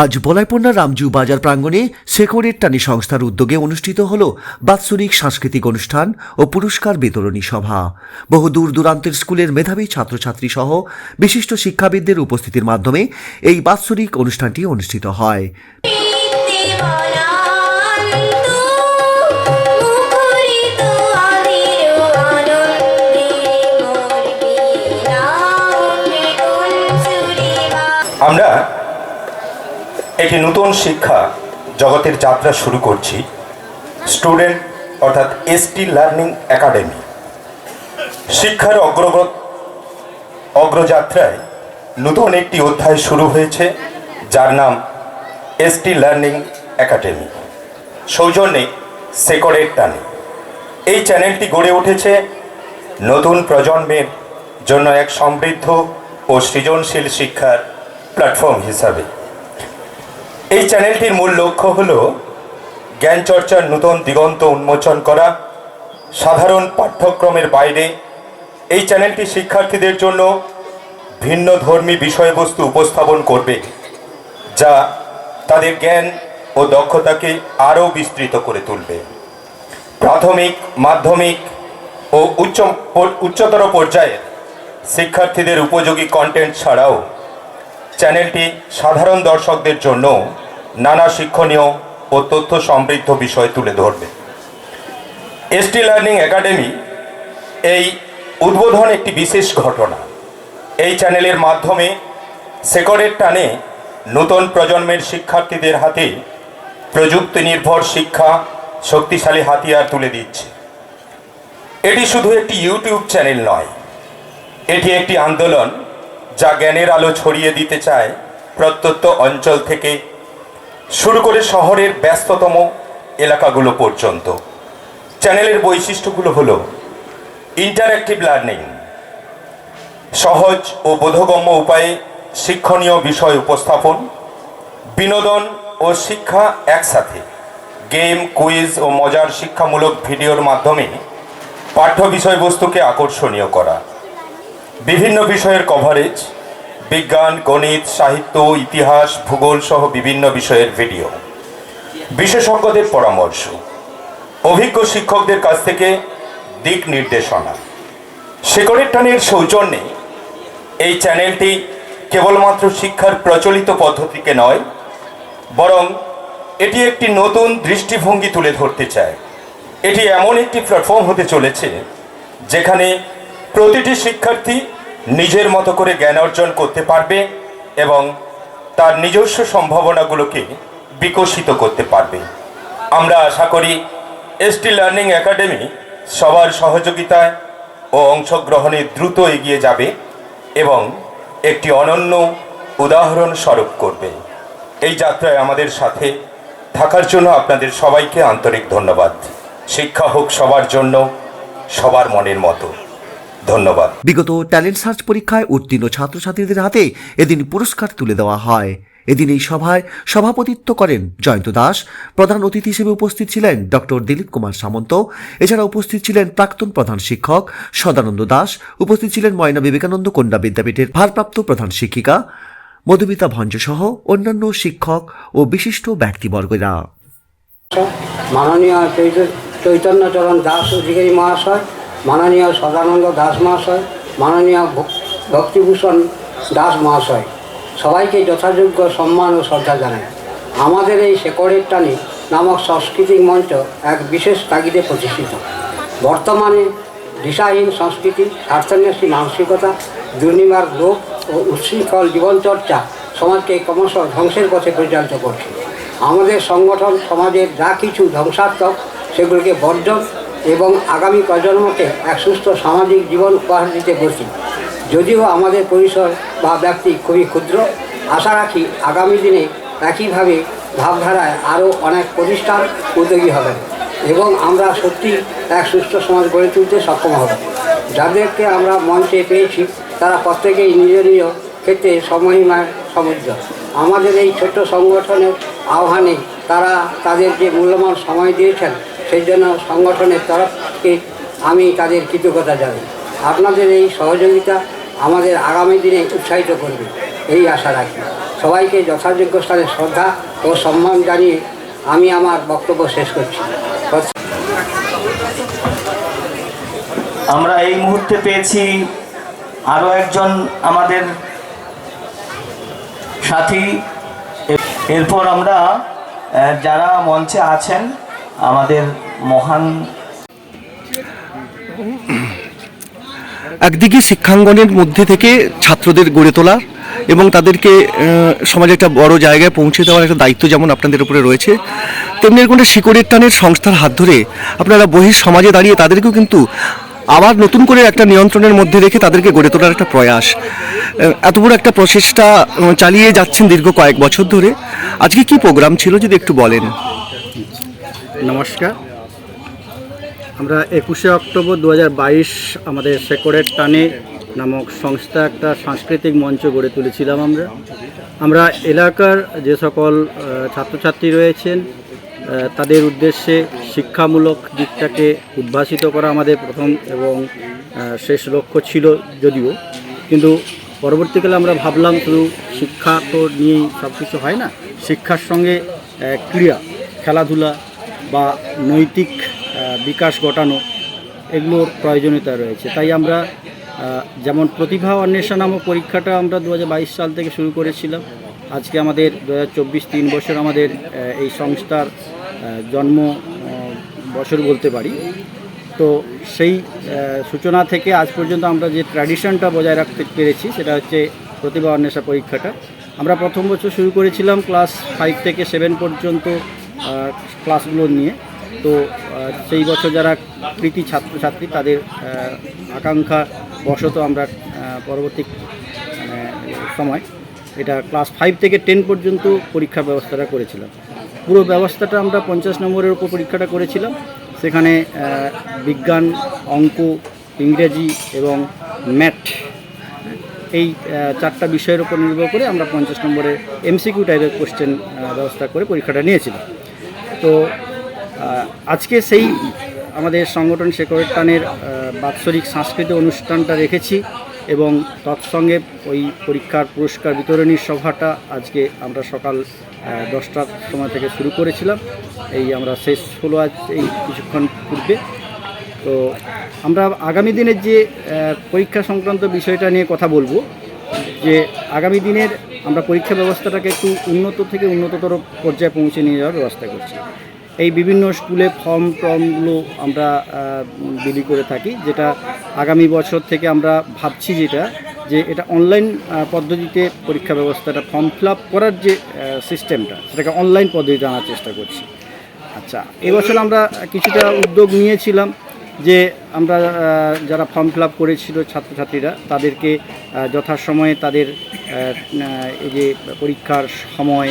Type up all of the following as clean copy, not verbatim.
আজ বলাইপন্না রামজু বাজার প্রাঙ্গণে শেকড়ের টানি সংস্থার উদ্যোগে অনুষ্ঠিত হল বাৎসরিক সাংস্কৃতিক অনুষ্ঠান ও পুরস্কার বিতরণী সভা। বহু দূর দূরান্তের স্কুলের মেধাবী ছাত্রছাত্রী সহ বিশিষ্ট শিক্ষাবিদদের উপস্থিতির মাধ্যমে এই বাৎসরিক অনুষ্ঠানটি অনুষ্ঠিত হয়। আমরা একটি নতুন শিক্ষা জগতের যাত্রা শুরু করছি। স্টুডেন্ট অর্থাৎ এসটি লার্নিং একাডেমি শিক্ষার অগ্রযাত্রায় নতুন একটি অধ্যায় শুরু হয়েছে, যার নাম এসটি লার্নিং একাডেমি, সৌজন্যে শেকড়ের টানে। এই চ্যানেলটি গড়ে উঠেছে নতুন প্রজন্মের জন্য এক সমৃদ্ধ ও সৃজনশীল শিক্ষার প্ল্যাটফর্ম হিসাবে। এই চ্যানেলটির মূল লক্ষ্য হল জ্ঞান চর্চার নতুন দিগন্ত উন্মোচন করা। সাধারণ পাঠ্যক্রমের বাইরে এই চ্যানেলটি শিক্ষার্থীদের জন্য ভিন্ন ধর্মী বিষয়বস্তু উপস্থাপন করবে, যা তাদের জ্ঞান ও দক্ষতাকে আরও বিস্তৃত করে তুলবে। প্রাথমিক, মাধ্যমিক ও উচ্চতর পর্যায়ের শিক্ষার্থীদের উপযোগী কন্টেন্ট ছাড়াও চ্যানেলটি সাধারণ দর্শকদের জন্য নানা শিক্ষণীয় ও তথ্য সমৃদ্ধ বিষয় তুলে ধরবে। এসটি লার্নিং একাডেমি এই উদ্বোধন একটি বিশেষ ঘটনা। এই চ্যানেলের মাধ্যমে শেকড়ের টানে নতুন প্রজন্মের শিক্ষার্থীদের হাতে প্রযুক্তি নির্ভর শিক্ষা শক্তিশালী হাতিয়ার তুলে দিচ্ছে। এটি শুধু একটি ইউটিউব চ্যানেল নয়, এটি একটি আন্দোলন যা জ্ঞানের আলো ছড়িয়ে দিতে চায় প্রত্যন্ত অঞ্চল থেকে শুরু করে শহরের ব্যস্ততম এলাকাগুলো পর্যন্ত। চ্যানেলের বৈশিষ্ট্যগুলো হলো ইন্টারঅ্যাক্টিভ লার্নিং, সহজ ও বোধগম্য উপায়ে শিক্ষণীয় বিষয় উপস্থাপন, বিনোদন ও শিক্ষা একসাথে, গেম, কুইজ ও মজার শিক্ষামূলক ভিডিওর মাধ্যমে পাঠ্য বিষয়বস্তুকে আকর্ষণীয় করা, বিভিন্ন বিষয়ের কভারেজ, বিজ্ঞান, গণিত, সাহিত্য, ইতিহাস, ভূগোল সহ বিভিন্ন বিষয়ের ভিডিও, বিশেষজ্ঞদের পরামর্শ, অভিজ্ঞ শিক্ষকদের কাছ থেকে দিক নির্দেশনা। শেকড়ের টানের সৌজন্যে এই চ্যানেলটি কেবলমাত্র শিক্ষার প্রচলিত পদ্ধতিকে নয়, বরং এটি একটি নতুন দৃষ্টিভঙ্গি তুলে ধরতে চায়। এটি এমন একটি প্ল্যাটফর্ম হতে চলেছে যেখানে প্রতিটি শিক্ষার্থী নিজের মতো করে জ্ঞান অর্জন করতে পারবে এবং তার নিজস্ব সম্ভাবনাগুলোকে বিকশিত করতে পারবে। আমরা আশা করি এসটি লার্নিং একাডেমি সবার সহযোগিতায় ও অংশগ্রহণে দ্রুত এগিয়ে যাবে এবং একটি অনন্য উদাহরণ স্বরূপ করবে। এই যাত্রায় আমাদের সাথে থাকার জন্য আপনাদের সবাইকে আন্তরিক ধন্যবাদ। শিক্ষা হোক সবার জন্য, সবার মনের মতো। ধন্যবাদ। বিগত ট্যালেন্ট সার্চ পরীক্ষায় উত্তীর্ণ ছাত্রছাত্রীদের হাতে এদিন পুরস্কার তুলে দেওয়া হয়। এদিন এই সভায় সভাপতিত্ব করেন জয়ন্ত দাস। প্রধান অতিথি হিসেবে উপস্থিত ছিলেন ডক্টর দিলীপ কুমার সামন্ত। এছাড়া উপস্থিত ছিলেন প্রাক্তন প্রধান শিক্ষক সদানন্দ দাস। উপস্থিত ছিলেন ময়না বিবেকানন্দ কন্যা বিদ্যাপীঠের ভারপ্রাপ্ত প্রধান শিক্ষিকা মধুমিতা ভঞ্জ সহ অন্যান্য শিক্ষক ও বিশিষ্ট ব্যক্তিবর্গরা। মাননীয় চৈতন্যচরণ দাস অধিকারী মহাশয়, মাননীয় সদানন্দ দাস মহাশয়, মাননীয় ভক্তিভূষণ দাস মহাশয়, সবাইকে যথাযোগ্য সম্মান ও শ্রদ্ধা জানাই। আমাদের এই শেকড়ের টানি নামক সাংস্কৃতিক মঞ্চ এক বিশেষ তাগিদে প্রতিষ্ঠিত। বর্তমানে দিশাহীন সংস্কৃতি, স্বার্থান্বেষী মানসিকতা, দুর্নিবার লোভ ও উচ্ছৃঙ্খল জীবনচর্চা সমাজকে ক্রমশ ধ্বংসের পথে পরিচালিত করছে। আমাদের সংগঠন সমাজের যা কিছু ধ্বংসাত্মক সেগুলিকে বর্জন এবং আগামী প্রজন্মকে এক সুস্থ সামাজিক জীবন উপহার দিতে বসি। যদিও আমাদের পরিসর বা ব্যক্তি খুবই ক্ষুদ্র, আশা রাখি আগামী দিনে একইভাবে ভাবধারায় আরও অনেক প্রতিষ্ঠান উদ্যোগী হবেন এবং আমরা সত্যি এক সুস্থ সমাজ গড়ে তুলতে সক্ষম হব। যাদেরকে আমরা মঞ্চে পেয়েছি তারা প্রত্যেকেই নিজ নিজ ক্ষেত্রে সমহিমায় সমৃদ্ধ। আমাদের এই ছোট্ট সংগঠনের আহ্বানে তারা তাদের যে মূল্যবান সময় দিয়েছেন সেই জন্য সংগঠনের তরফকে আমি তাদের কৃতজ্ঞতা জানাই। আপনাদের এই সহযোগিতা আমাদের আগামী দিনে উৎসাহিত করবে এই আশা রাখি। সবাইকে যথাযোগ্য স্থানে শ্রদ্ধা ও সম্মান জানিয়ে আমি আমার বক্তব্য শেষ করছি। আমরা এই মুহূর্তে পেয়েছি আরও একজন আমাদের সাথী। এরপর আমরা যারা মঞ্চে আছেন আমাদের মহান একদিকে শিক্ষাঙ্গনের মধ্যে থেকে ছাত্রদের গড়ে তোলা এবং তাদেরকে সমাজে একটা বড় জায়গায় পৌঁছে দেওয়ার একটা দায়িত্ব যেমন আপনাদের উপরে রয়েছে, তেমনি এরকম একটা শিকড়ের টানের সংস্থার হাত ধরে আপনারা বহির সমাজে দাঁড়িয়ে তাদেরকেও কিন্তু আবার নতুন করে একটা নিয়ন্ত্রণের মধ্যে রেখে তাদেরকে গড়ে তোলার একটা প্রয়াস, এত বড় একটা প্রচেষ্টা চালিয়ে যাচ্ছেন দীর্ঘ কয়েক বছর ধরে। আজকে কি প্রোগ্রাম ছিল যদি একটু বলেন। নমস্কার। আমরা 21শে অক্টোবর 2022 আমাদের শেকড়ের টানে নামক সংস্থা একটা সাংস্কৃতিক মঞ্চ গড়ে তুলেছিলাম। আমরা এলাকার যে সকল ছাত্রছাত্রী রয়েছেন তাদের উদ্দেশ্যে শিক্ষামূলক দিকটাকে উদ্ভাসিত করা আমাদের প্রথম এবং শেষ লক্ষ্য ছিল। যদিও কিন্তু পরবর্তীকালে আমরা ভাবলাম শুধু শিক্ষা তো নিয়েই সব কিছু হয় না, শিক্ষার সঙ্গে ক্রীড়া, খেলাধুলা বা নৈতিক বিকাশ ঘটানো এগুলোর প্রয়োজনীয়তা রয়েছে। তাই আমরা যেমন প্রতিভা অন্বেষণ নামক পরীক্ষাটা আমরা 2022 সাল থেকে শুরু করেছিলাম। আজকে আমাদের 2024 3 বছর আমাদের এই সংস্থার জন্ম বছর বলতে পারি। তো সেই সূচনা থেকে আজ পর্যন্ত আমরা যে ট্র্যাডিশনটা বজায় রাখতে পেরেছি সেটা হচ্ছে প্রতিভা অন্বেষণ পরীক্ষাটা। আমরা প্রথম বছর শুরু করেছিলাম ক্লাস 5 থেকে 7 পর্যন্ত ক্লাসগুলো নিয়ে। তো সেই বছর যারা কৃতি ছাত্রছাত্রী তাদের আকাঙ্ক্ষা বশত আমরা পরবর্তী সময় এটা ক্লাস 5 থেকে 10 পর্যন্ত পরীক্ষার ব্যবস্থাটা করেছিলাম। পুরো ব্যবস্থাটা আমরা 50 নম্বরের উপর পরীক্ষাটা করেছিলাম। সেখানে বিজ্ঞান, অঙ্ক, ইংরেজি এবং ম্যাথ এই 4টা বিষয়ের উপর নির্ভর করে আমরা 50 নম্বরের MCQ টাইপের কোশ্চেন ব্যবস্থা করে পরীক্ষাটা নিয়েছিলাম। তো আজকে সেই আমাদের সংগঠন শেকড়ের টানের বাৎসরিক সাংস্কৃতিক অনুষ্ঠানটা রেখেছি এবং তৎসঙ্গে ওই পরীক্ষার পুরস্কার বিতরণী সভাটা আজকে আমরা সকাল 10টার সময় থেকে শুরু করেছিলাম। এই আমরা শেষ হলো আজ এই কিছুক্ষণ পূর্বে। তো আমরা আগামী দিনের যে পরীক্ষা সংক্রান্ত বিষয়টা নিয়ে কথা বলবো, যে আগামী দিনের আমরা পরীক্ষা ব্যবস্থাটাকে একটু উন্নত থেকে উন্নততর পর্যায়ে পৌঁছে নিয়ে যাওয়ার ব্যবস্থা করছি। এই বিভিন্ন স্কুলে ফর্মগুলো আমরা বিলি করে থাকি, যেটা আগামী বছর থেকে আমরা ভাবছি যে এটা অনলাইন পদ্ধতিতে পরীক্ষা ব্যবস্থাটা ফর্ম ফিল আপ করার যে সিস্টেমটা সেটাকে অনলাইন পদ্ধতিতে আনার চেষ্টা করছি। আচ্ছা, এবছর আমরা কিছুটা উদ্যোগ নিয়েছিলাম যে আমরা যারা ফর্ম ফিল আপ করেছিল ছাত্রছাত্রীরা তাদেরকে যথাসময়ে তাদের এই যে পরীক্ষার সময়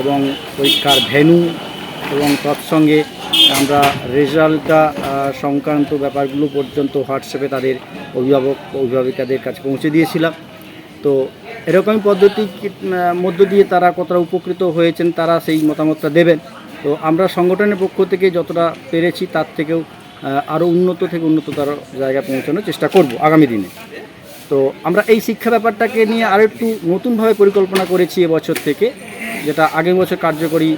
এবং পরীক্ষার ভেন্যু এবং তৎসঙ্গে আমরা রেজাল্টটা সংক্রান্ত ব্যাপারগুলো পর্যন্ত হোয়াটসঅ্যাপে তাদের অভিভাবিকাদের কাছে পৌঁছে দিয়েছিলাম। তো এরকমই পদ্ধতির মধ্য দিয়ে তারা কতটা উপকৃত হয়েছেন তারা সেই মতামতটা দেবেন। তো আমরা সংগঠনের পক্ষ থেকে যতটা পেরেছি তার থেকেও আরও উন্নত থেকে উন্নততর জায়গায় পৌঁছানোর চেষ্টা করব আগামী দিনে। তো আমরা এই শিক্ষা ব্যাপারটাকে নিয়ে আরও একটু নতুনভাবে পরিকল্পনা করেছি এবছর থেকে, যেটা আগের বছর কার্যকরী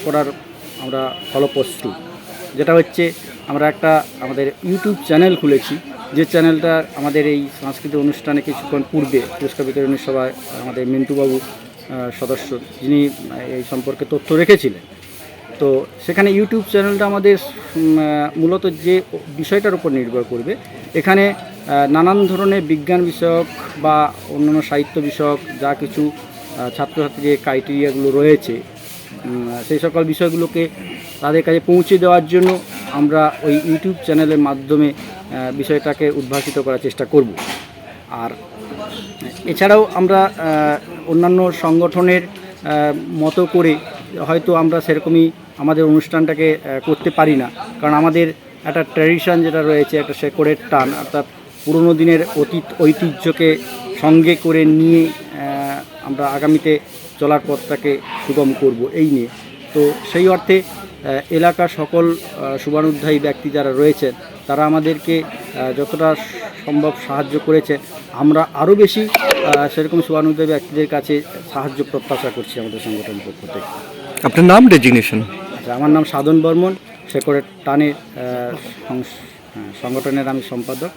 করার আমরা ফলপ্রসূ, যেটা হচ্ছে আমরা একটা আমাদের ইউটিউব চ্যানেল খুলেছি, যে চ্যানেলটা আমাদের এই সাংস্কৃতিক অনুষ্ঠানে কিছুক্ষণ পূর্বে পুরস্কার বিতরণী সভায় আমাদের মিন্টুবাবু সদস্য যিনি এই সম্পর্কে তথ্য রেখেছিলেন। তো সেখানে ইউটিউব চ্যানেলটা আমাদের মূলত যে বিষয়টার উপর নির্ভর করবে, এখানে নানান ধরনের বিজ্ঞান বিষয়ক বা অন্যান্য সাহিত্য বিষয়ক যা কিছু ছাত্রছাত্রীর যে ক্রাইটেরিয়াগুলো রয়েছে সেই সকল বিষয়গুলোকে তাদের কাছে পৌঁছে দেওয়ার জন্য আমরা ওই ইউটিউব চ্যানেলের মাধ্যমে বিষয়টাকে উদ্ভাসিত করার চেষ্টা করব। আর এছাড়াও আমরা অন্যান্য সংগঠনের মতো করে হয়তো আমরা সেরকমই আমাদের অনুষ্ঠানটাকে করতে পারি না, কারণ আমাদের একটা ট্র্যাডিশন যেটা রয়েছে, একটা শেকড়ের টান, অর্থাৎ পুরনো দিনের ঐতিহ্যকে সঙ্গে করে নিয়ে আমরা আগামীতে চলার পথটাকে সুগম করব এই নিয়ে। তো সেই অর্থে এলাকার সকল শুভানুধ্যায়ী ব্যক্তি যারা রয়েছেন তারা আমাদেরকে যতটা সম্ভব সাহায্য করেছে। আমরা আরও বেশি সেরকম শুভানুদেবী ব্যক্তিদের কাছে সাহায্য প্রত্যাশা করছি আমাদের সংগঠনের পক্ষ থেকে। আপনার নাম, ডেজিগনেশন? আচ্ছা, আমার নাম সাধন বর্মন, সেকরেট টানের সংগঠনের আমি সম্পাদক।